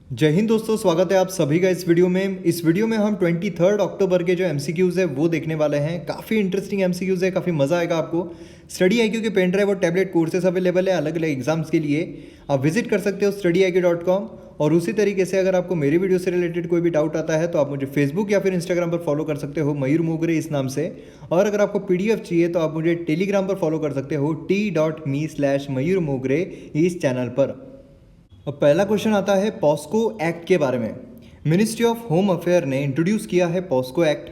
जय हिंद दोस्तों, स्वागत है आप सभी का इस वीडियो में। इस वीडियो में हम 23 अक्टूबर के जो एमसीक्यूज़ है वो देखने वाले हैं। काफ़ी इंटरेस्टिंग एमसीक्यूज़ है, काफ़ी मज़ा आएगा आपको। स्टडी आईक्यू के पेन ड्राइव और टैबलेट कोर्सेस अवेलेबल है अलग अलग एग्जाम्स के लिए। आप विजिट कर सकते हो studyIQ.com। और उसी तरीके से अगर आपको मेरी वीडियो से रिलेटेड कोई भी डाउट आता है तो आप मुझे फेसबुक या फिर इंस्टाग्राम पर फॉलो कर सकते हो, मयूर मोगरे इस नाम से। और अगर आपको PDF चाहिए तो आप मुझे टेलीग्राम पर फॉलो कर सकते हो t.me/मयूर मोगरे इस चैनल पर। अब पहला क्वेश्चन आता है पॉस्को एक्ट के बारे में। मिनिस्ट्री ऑफ होम अफेयर ने इंट्रोड्यूस किया है पॉस्को एक्ट।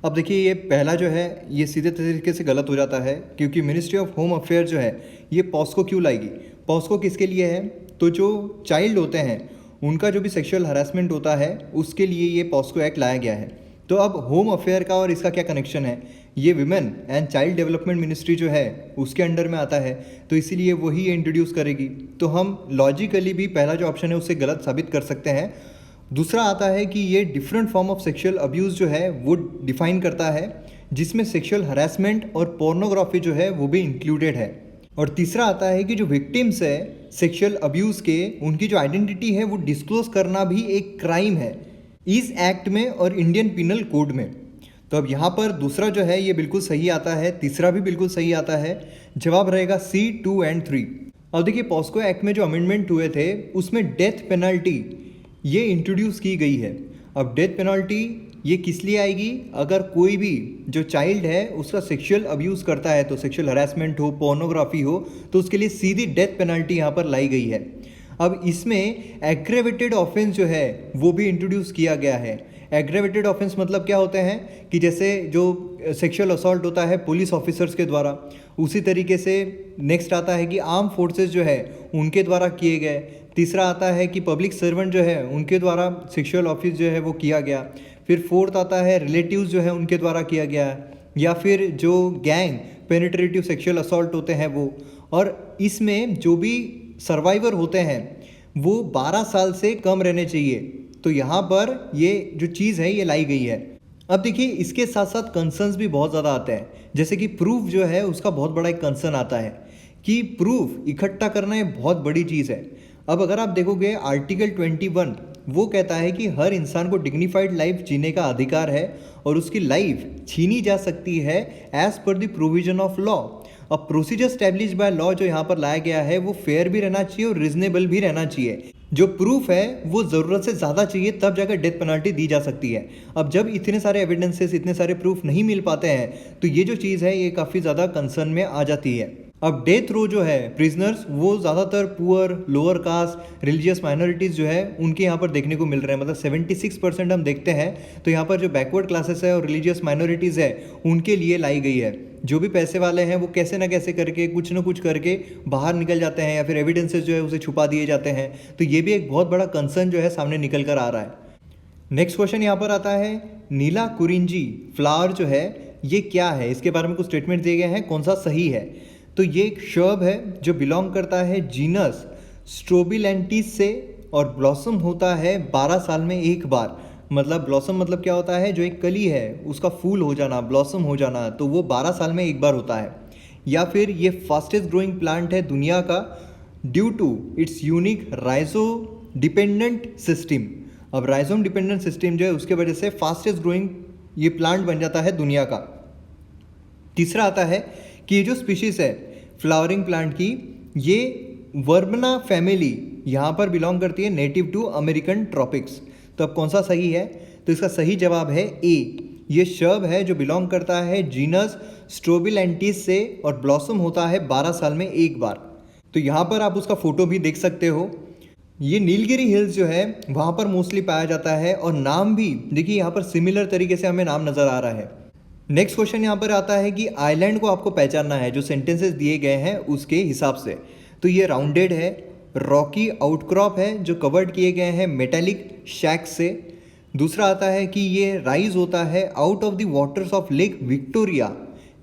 अब देखिए, ये पहला जो है ये सीधे तरीके से गलत हो जाता है, क्योंकि मिनिस्ट्री ऑफ होम अफेयर जो है ये पॉस्को क्यों लाएगी। पॉस्को किसके लिए है? तो जो चाइल्ड होते हैं उनका जो भी सेक्सुअल हरासमेंट होता है उसके लिए ये पॉस्को एक्ट लाया गया है। तो अब होम अफेयर का और इसका क्या कनेक्शन है? ये women and child development ministry जो है उसके अंडर में आता है, तो इसीलिए वही ये इंट्रोड्यूस करेगी। तो हम लॉजिकली भी पहला जो ऑप्शन है उससे गलत साबित कर सकते हैं। दूसरा आता है कि ये different form of sexual abuse जो है वो डिफाइन करता है, जिसमें सेक्सुअल हरासमेंट और पोर्नोग्राफी जो है वो भी इंक्लूडेड है। और तीसरा आता है कि जो विक्टिम्स है सेक्सुअल अब्यूज़ के, उनकी जो आइडेंटिटी है वो डिस्क्लोज करना भी एक क्राइम है इस एक्ट में और इंडियन पिनल कोड में। तो अब यहाँ पर दूसरा जो है ये बिल्कुल सही आता है, तीसरा भी बिल्कुल सही आता है। जवाब रहेगा C 2 और 3। अब देखिए, पॉस्को एक्ट में जो अमेंडमेंट हुए थे उसमें डेथ पेनल्टी ये इंट्रोड्यूस की गई है। अब डेथ पेनल्टी ये किस लिए आएगी? अगर कोई भी जो चाइल्ड है उसका सेक्सुअल अब्यूज़ करता है, तो सेक्सुअल हरासमेंट हो, पोर्नोग्राफी हो, तो उसके लिए सीधी डेथ पेनल्टी यहाँ पर लाई गई है। अब इसमें एग्रेवेटेड ऑफेंस जो है वो भी इंट्रोड्यूस किया गया है। एग्रेवेटेड ऑफेंस मतलब क्या होते हैं कि जैसे जो सेक्सुअल असॉल्ट होता है पुलिस ऑफिसर्स के द्वारा, उसी तरीके से नेक्स्ट आता है कि आर्म फोर्सेस जो है उनके द्वारा किए गए। तीसरा आता है कि पब्लिक सर्वेंट जो है उनके द्वारा सेक्सुअल ऑफिस जो है वो किया गया। फिर फोर्थ आता है रिलेटिव्स जो है उनके द्वारा किया गया, या फिर जो गैंग पेनिट्रेटिव सेक्सुअल असॉल्ट होते हैं वो। और इसमें जो भी सर्वाइवर होते हैं वो 12 साल से कम रहने चाहिए। तो यहाँ पर ये जो चीज़ है ये लाई गई है। अब देखिए, इसके साथ साथ कंसर्न्स भी बहुत ज़्यादा आते हैं, जैसे कि प्रूफ जो है उसका बहुत बड़ा एक कंसर्न आता है कि प्रूफ इकट्ठा करना ये बहुत बड़ी चीज़ है। अब अगर आप देखोगे आर्टिकल 21 वो कहता है कि हर इंसान को डिग्निफाइड लाइफ जीने का अधिकार है और उसकी लाइफ छीनी जा सकती है as per the provision of law. अब प्रोसीजर स्टैब्लिश बाय लॉ जो यहाँ पर लाया गया है वो फेयर भी रहना चाहिए और रिजनेबल भी रहना चाहिए। जो प्रूफ है वो ज़रूरत से ज़्यादा चाहिए, तब जाकर डेथ पेनल्टी दी जा सकती है। अब जब इतने सारे एविडेंसेस, इतने सारे प्रूफ नहीं मिल पाते हैं, तो ये जो चीज़ है ये काफ़ी ज़्यादा कंसर्न में आ जाती है। अब डेथ रो जो है प्रिजनर्स वो ज़्यादातर poor, lower caste, religious minorities जो है उनके यहाँ पर देखने को मिल रहे हैं। मतलब 76% हम देखते हैं तो यहाँ पर जो बैकवर्ड क्लासेस है और रिलीजियस माइनॉरिटीज़ है उनके लिए लाई गई है। जो भी पैसे वाले हैं वो कैसे ना कैसे करके कुछ ना कुछ करके बाहर निकल जाते हैं, या फिर एविडेंसेस जो है उसे छुपा दिए जाते हैं। तो ये भी एक बहुत बड़ा कंसर्न जो है सामने निकल कर आ रहा है। नेक्स्ट क्वेश्चन यहाँ पर आता है, नीला कुरिंजी फ्लावर जो है ये क्या है? इसके बारे में कुछ स्टेटमेंट दिए गए हैं, कौन सा सही है? तो ये एक शर्ब है जो बिलोंग करता है जीनस स्ट्रोबिलैंटिस से, और ब्लॉसम होता है 12 साल में एक बार। मतलब ब्लॉसम मतलब क्या होता है? जो एक कली है उसका फूल हो जाना, ब्लॉसम हो जाना, तो वो 12 साल में एक बार होता है। या फिर ये फास्टेस्ट ग्रोइंग प्लांट है दुनिया का ड्यू टू इट्स यूनिक राइजो डिपेंडेंट सिस्टम। अब राइजोम डिपेंडेंट सिस्टम जो है उसके वजह से फास्टेस्ट ग्रोइंग ये प्लांट बन जाता है दुनिया का। तीसरा आता है कि ये जो स्पीशीज़ है फ्लावरिंग प्लांट की, ये वर्बना फैमिली यहाँ पर बिलोंग करती है नेटिव टू अमेरिकन ट्रॉपिक्स। तो अब कौन सा सही है? तो इसका सही जवाब है ए। ये शर्ब है जो बिलोंग करता है जीनस स्ट्रोबिलैंटिस से, और ब्लॉसम होता है 12 साल में एक बार। तो यहाँ पर आप उसका फोटो भी देख सकते हो। ये नीलगिरी हिल्स जो है वहाँ पर मोस्टली पाया जाता है, और नाम भी देखिए यहाँ पर सिमिलर तरीके से हमें नाम नज़र आ रहा है। नेक्स्ट क्वेश्चन यहाँ पर आता है कि आइलैंड को आपको पहचानना है जो सेंटेंसेस दिए गए हैं उसके हिसाब से। तो ये राउंडेड है, रॉकी आउटक्रॉप है जो कवर्ड किए गए हैं मेटेलिक शैक से। दूसरा आता है कि ये राइज होता है out of the waters of lake Victoria,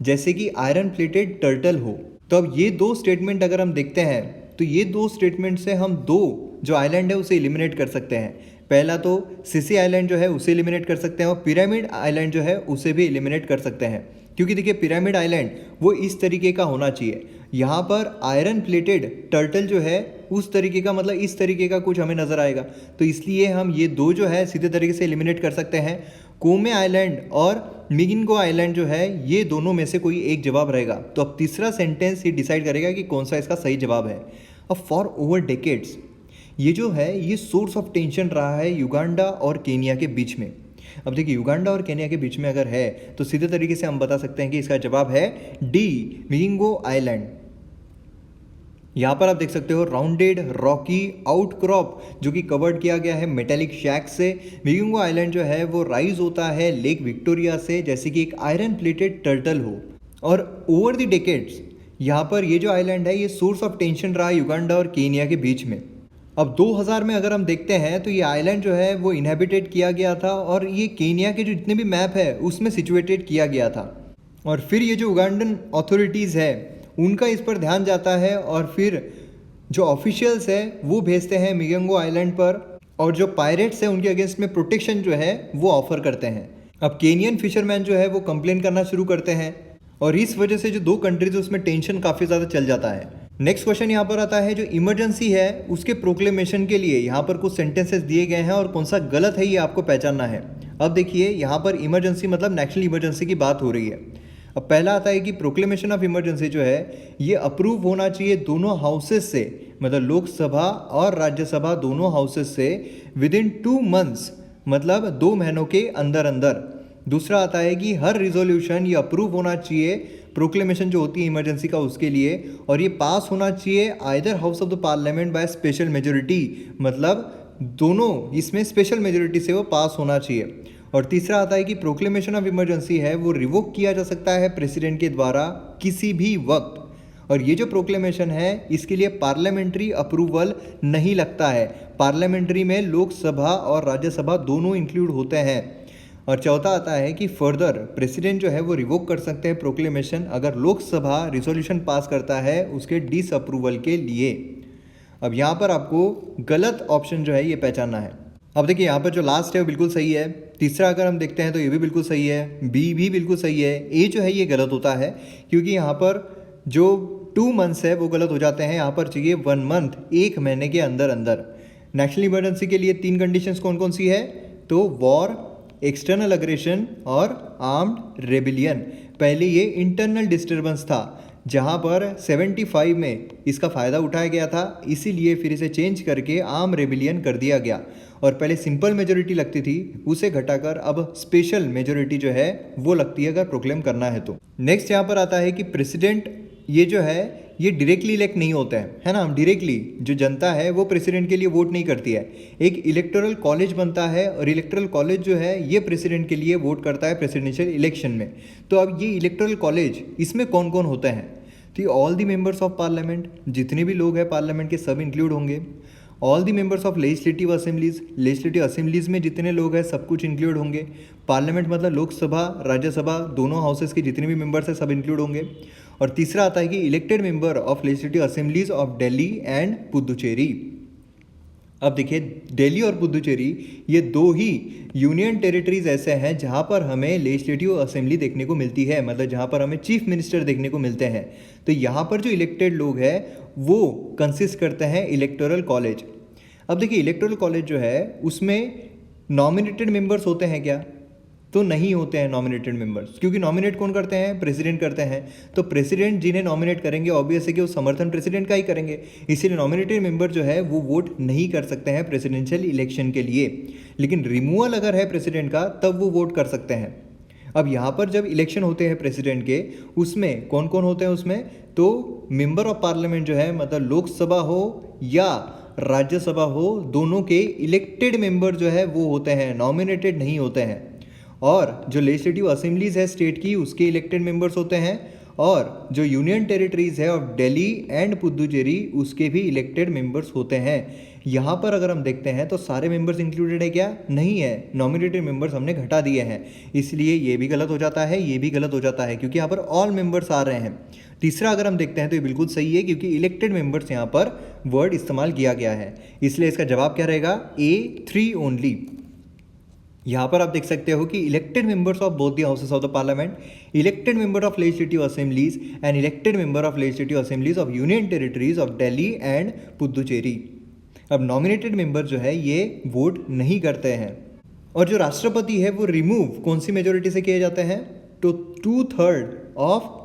जैसे कि आयरन प्लेटेड टर्टल हो। तो अब ये दो स्टेटमेंट अगर हम देखते हैं तो ये दो स्टेटमेंट से हम दो जो आइलैंड है उसे एलिमिनेट कर सकते हैं। पहला तो सिसी आइलैंड जो है उसे एलिमिनेट कर सकते हैं, और पिरामिड आइलैंड जो है उसे भी एलिमिनेट कर सकते हैं, क्योंकि देखिए पिरामिड आइलैंड वो इस तरीके का होना चाहिए, यहाँ पर आयरन प्लेटेड टर्टल जो है उस तरीके का, मतलब इस तरीके का कुछ हमें नज़र आएगा। तो इसलिए हम ये दो जो है सीधे तरीके से एलिमिनेट कर सकते हैं। कोमे आइलैंड और मिगिंगो आइलैंड जो है ये दोनों में से कोई एक जवाब रहेगा। तो अब तीसरा सेंटेंस ये डिसाइड करेगा कि कौन सा इसका सही जवाब है। अब फॉर ओवर डेकेड्स ये जो है ये सोर्स ऑफ टेंशन रहा है युगांडा और केनिया के बीच में। अब देखिए युगांडा और केनिया के बीच में अगर है तो सीधे तरीके से हम बता सकते हैं कि इसका जवाब है डी, मिगिंगो आइलैंड। यहाँ पर आप देख सकते हो राउंडेड रॉकी आउटक्रॉप जो कि कवर्ड किया गया है मेटेलिक शैक से। मिगिंगो आइलैंड जो है वो राइज होता है लेक विक्टोरिया से, जैसे कि एक आयरन प्लेटेड टर्टल हो। और ओवर द डेकेड्स यहाँ पर ये जो आइलैंड है ये सोर्स ऑफ टेंशन रहा है युगांडा और केनिया के बीच में। अब 2000 में अगर हम देखते हैं तो ये आइलैंड जो है वो इनहेबिटेड किया गया था और ये केनिया के जो जितने भी मैप है उसमें सिचुएटेड किया गया था। और फिर ये जो उगांडन अथॉरिटीज़ है उनका इस पर ध्यान जाता है और फिर जो ऑफिशियल्स है वो भेजते हैं मिगिंगो आइलैंड पर, और जो पायरेट्स हैं उनके अगेंस्ट में प्रोटेक्शन जो है वो ऑफर करते हैं। अब केनियन फिशरमैन जो है वो कंप्लेन करना शुरू करते हैं और इस वजह से जो दो कंट्रीज है उसमें टेंशन काफ़ी ज़्यादा चल जाता है। नेक्स्ट क्वेश्चन यहाँ पर आता है जो इमरजेंसी है उसके प्रोक्लेमेशन के लिए यहाँ पर कुछ सेंटेंसेस दिए गए हैं और कौन सा गलत है ये आपको पहचानना है। अब देखिए यहाँ पर इमरजेंसी मतलब नेशनल इमरजेंसी की बात हो रही है। अब पहला आता है कि प्रोक्लेमेशन ऑफ इमरजेंसी जो है ये अप्रूव होना चाहिए दोनों हाउसेस से, मतलब लोकसभा और राज्यसभा दोनों हाउसेस से विद इन 2 months, मतलब 2 महीनों के अंदर अंदर। दूसरा आता है कि हर रिजोल्यूशन ये अप्रूव होना चाहिए, प्रोक्लेमेशन जो होती है इमरजेंसी का उसके लिए, और ये पास होना चाहिए either house of the parliament by special majority, मतलब दोनों इसमें स्पेशल मेजोरिटी से वो पास होना चाहिए। और तीसरा आता है कि प्रोक्लेमेशन ऑफ इमरजेंसी है वो रिवोक किया जा सकता है प्रेसिडेंट के द्वारा किसी भी वक्त। और ये जो प्रोक्लेमेशन है इसके लिए पार्लियामेंट्री अप्रूवल नहीं लगता है। पार्लियामेंट्री में लोकसभा और राज्यसभा दोनों इंक्लूड होते हैं। और चौथा आता है कि फर्दर प्रेसिडेंट जो है वो रिवोक कर सकते हैं प्रोक्लेमेशन अगर लोकसभा रिजोल्यूशन पास करता है उसके डिसअप्रूवल के लिए। अब यहाँ पर आपको गलत ऑप्शन जो है ये पहचानना है। अब देखिए यहाँ पर जो लास्ट है वो बिल्कुल सही है। तीसरा अगर हम देखते हैं तो ये भी बिल्कुल सही है, बी भी बिल्कुल सही है, ए जो है ये गलत होता है क्योंकि यहाँ पर जो 2 months है वो गलत हो जाते हैं। यहाँ पर चाहिए 1 month, 1 महीने के अंदर अंदर। नेशनल इमरजेंसी के लिए 3 कंडीशंस कौन कौन सी है, तो वॉर, एक्सटर्नल अग्रेशन और आर्म्ड रेबिलियन। पहले ये इंटरनल डिस्टर्बेंस था जहाँ पर 75 में इसका फ़ायदा उठाया गया था, इसीलिए फिर इसे चेंज करके आर्म रेबिलियन कर दिया गया। और पहले सिंपल मेजोरिटी लगती थी उसे घटाकर अब स्पेशल मेजोरिटी जो है वो लगती है अगर प्रोक्लेम करना है तो। नेक्स्ट यहाँ पर आता है कि प्रेसिडेंट ये जो है ये डायरेक्टली इलेक्ट नहीं होते हैं, है ना। हम डायरेक्टली जो जनता है वो प्रेसिडेंट के लिए वोट नहीं करती है, एक इलेक्टोरल कॉलेज बनता है और इलेक्टोरल कॉलेज जो है ये प्रेसिडेंट के लिए वोट करता है प्रेसिडेंशियल इलेक्शन में। तो अब ये इलेक्टोरल कॉलेज इसमें कौन कौन होते हैं, तो all the members of parliament, जितने भी लोग हैं पार्लियामेंट के सब इंक्लूड होंगे। All the members of legislative assemblies, legislative assemblies में जितने लोग हैं सब कुछ इंक्लूड होंगे। पार्लियामेंट मतलब लोकसभा राज्यसभा दोनों हाउसेस के जितने भी मेंबर्स हैं सब इंक्लूड होंगे। और तीसरा आता है कि elected member of legislative assemblies of Delhi and Puducherry. अब देखिए दिल्ली और पुदुचेरी ये दो ही यूनियन टेरिटरीज ऐसे हैं जहाँ पर हमें लेजिस्लेटिव असेंबली देखने को मिलती है, मतलब जहाँ पर हमें चीफ मिनिस्टर देखने को मिलते हैं। तो यहाँ पर जो इलेक्टेड लोग हैं वो कंसिस्ट करते हैं इलेक्टोरल कॉलेज। अब देखिए इलेक्टोरल कॉलेज जो है उसमें नॉमिनेटेड मेंबर्स होते हैं क्या, तो नहीं होते हैं नॉमिनेटेड मेंबर्स, क्योंकि नॉमिनेट कौन करते हैं, प्रेसिडेंट करते हैं। तो प्रेसिडेंट जिन्हें नॉमिनेट करेंगे ऑब्वियस है कि वो समर्थन प्रेसिडेंट का ही करेंगे, इसीलिए नॉमिनेटेड मेंबर जो है वो वोट नहीं कर सकते हैं प्रेसिडेंशियल इलेक्शन के लिए। लेकिन रिमूवल अगर है प्रेसिडेंट का तब वो वोट कर सकते हैं। अब यहाँ पर जब इलेक्शन होते हैं प्रेसिडेंट के उसमें कौन कौन होते हैं उसमें, तो मेंबर ऑफ पार्लियामेंट जो है मतलब लोकसभा हो या राज्यसभा हो दोनों के इलेक्टेड मेंबर जो है वो होते हैं, नॉमिनेटेड नहीं होते हैं। और जो लेजिस्लेटिव असेंबलीज है स्टेट की उसके इलेक्टेड मेंबर्स होते हैं, और जो यूनियन टेरिटरीज है ऑफ दिल्ली एंड पुदुचेरी उसके भी इलेक्टेड मेंबर्स होते हैं। यहाँ पर अगर हम देखते हैं तो सारे मेंबर्स इंक्लूडेड है क्या, नहीं है, नॉमिनेटेड मेंबर्स हमने घटा दिए हैं, इसलिए ये भी गलत हो जाता है, ये भी गलत हो जाता है क्योंकि यहाँ पर ऑल मेंबर्स आ रहे हैं। तीसरा अगर हम देखते हैं तो ये बिल्कुल सही है क्योंकि इलेक्टेड मेंबर्स यहाँ पर वर्ड इस्तेमाल किया गया है, इसलिए इसका जवाब क्या रहेगा, A3 ओनली। यहाँ पर आप देख सकते हो कि elected members of both the houses of the parliament, elected member of legislative assemblies and elected member of legislative assemblies of union territories of Delhi and Puducherry. अब नॉमिनेटेड मेंबर जो है ये वोट नहीं करते हैं। और जो राष्ट्रपति है वो रिमूव कौन सी मेजोरिटी से किए जाते हैं, तो 2/3 ऑफ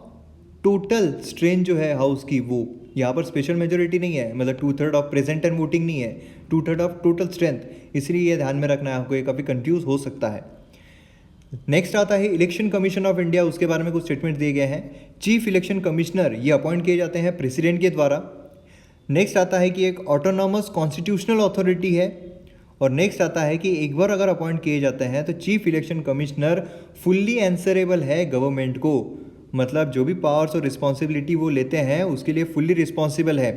टोटल स्ट्रेंथ जो है हाउस की, वो यहाँ पर स्पेशल मेजोरिटी नहीं है, मतलब 2/3 ऑफ प्रेजेंट एंड वोटिंग नहीं है, 2/3 ऑफ टोटल स्ट्रेंथ, इसलिए ये ध्यान में रखना है आपको, ये काफ़ी कंफ्यूज हो सकता है। नेक्स्ट आता है इलेक्शन कमीशन ऑफ इंडिया, उसके बारे में कुछ स्टेटमेंट दिए गए हैं। चीफ इलेक्शन कमिश्नर ये अपॉइंट किए जाते हैं प्रेसिडेंट के द्वारा। नेक्स्ट आता है कि एक ऑटोनॉमस कॉन्स्टिट्यूशनल अथॉरिटी है। और नेक्स्ट आता है कि एक बार अगर अपॉइंट किए जाते हैं तो chief election commissioner fully answerable है गवर्नमेंट को, मतलब जो भी पावर्स और रिस्पॉन्सिबिलिटी वो लेते हैं उसके लिए फुल्ली रिस्पॉन्सिबल है।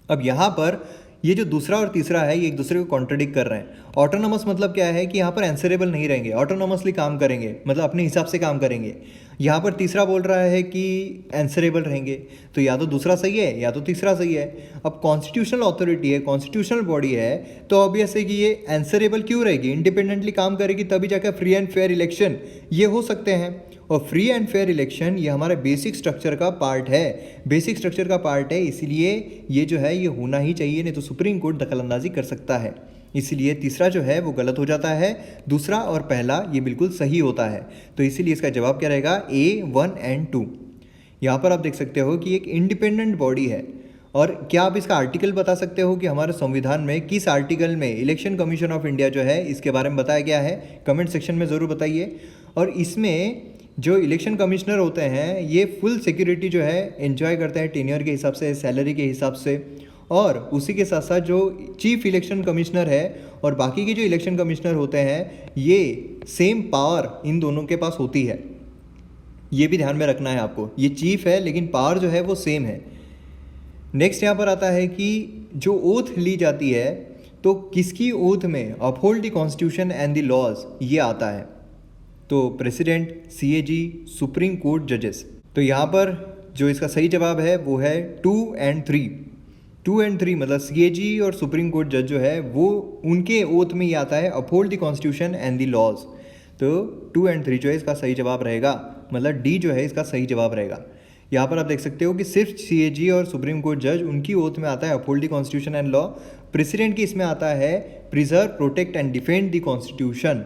अब यहाँ पर ये जो दूसरा और तीसरा है ये एक दूसरे को कॉन्ट्रडिक्ट कर रहे हैं। ऑटोनॉमस मतलब क्या है कि यहाँ पर आंसरेबल नहीं रहेंगे, ऑटोनॉमसली काम करेंगे, मतलब अपने हिसाब से काम करेंगे। यहाँ पर तीसरा बोल रहा है कि आंसरेबल रहेंगे, तो या तो दूसरा सही है या तो तीसरा सही है। अब कॉन्स्टिट्यूशनल अथॉरिटी है, कॉन्स्टिट्यूशनल बॉडी है, तो ऑब्वियस है कि ये आंसरेबल क्यों रहेगी, इंडिपेंडेंटली काम करेगी, तभी जाकर फ्री एंड फेयर इलेक्शन ये हो सकते हैं। और फ्री एंड फेयर इलेक्शन ये हमारे बेसिक स्ट्रक्चर का पार्ट है, बेसिक स्ट्रक्चर का पार्ट है, इसलिए ये जो है ये होना ही चाहिए, नहीं तो सुप्रीम कोर्ट दखलंदाजी कर सकता है। इसलिए तीसरा जो है वो गलत हो जाता है, दूसरा और पहला ये बिल्कुल सही होता है। तो इसीलिए इसका जवाब क्या रहेगा, A1 एंड 2। यहाँ पर आप देख सकते हो कि एक इंडिपेंडेंट बॉडी है। और क्या आप इसका आर्टिकल बता सकते हो कि हमारे संविधान में किस आर्टिकल में इलेक्शन कमीशन ऑफ इंडिया जो है इसके बारे में बताया गया है, कमेंट सेक्शन में ज़रूर बताइए। और इसमें जो इलेक्शन कमिश्नर होते हैं ये फुल सिक्योरिटी जो है एंजॉय करते हैं टेन्योर के हिसाब से, सैलरी के हिसाब से। और उसी के साथ साथ जो चीफ इलेक्शन कमिश्नर है और बाकी के जो इलेक्शन कमिश्नर होते हैं ये सेम पावर इन दोनों के पास होती है, ये भी ध्यान में रखना है आपको। ये चीफ है लेकिन पावर जो है वो सेम है। नेक्स्ट यहाँ पर आता है कि जो ओथ ली जाती है तो किसकी ओथ में, uphold the constitution and the laws ये आता है, तो प्रेसिडेंट, CAG, सुप्रीम कोर्ट जजेस। तो यहाँ पर जो इसका सही जवाब है वो है 2 एंड 3। 2 एंड 3 मतलब CAG और सुप्रीम कोर्ट जज जो है वो उनके ओथ में ही आता है uphold the constitution and the laws. तो 2 एंड 3 जो है इसका सही जवाब रहेगा, मतलब D जो है इसका सही जवाब रहेगा। यहाँ पर आप देख सकते हो कि सिर्फ CAG और सुप्रीम कोर्ट जज उनकी ओथ में आता है uphold the constitution and law, president की इसमें आता है preserve, protect and defend the constitution.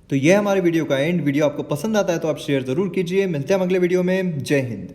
तो यह हमारे वीडियो का एंड। वीडियो आपको पसंद आता है तो आप शेयर ज़रूर कीजिए। मिलते हैं अगले वीडियो में। जय हिंद।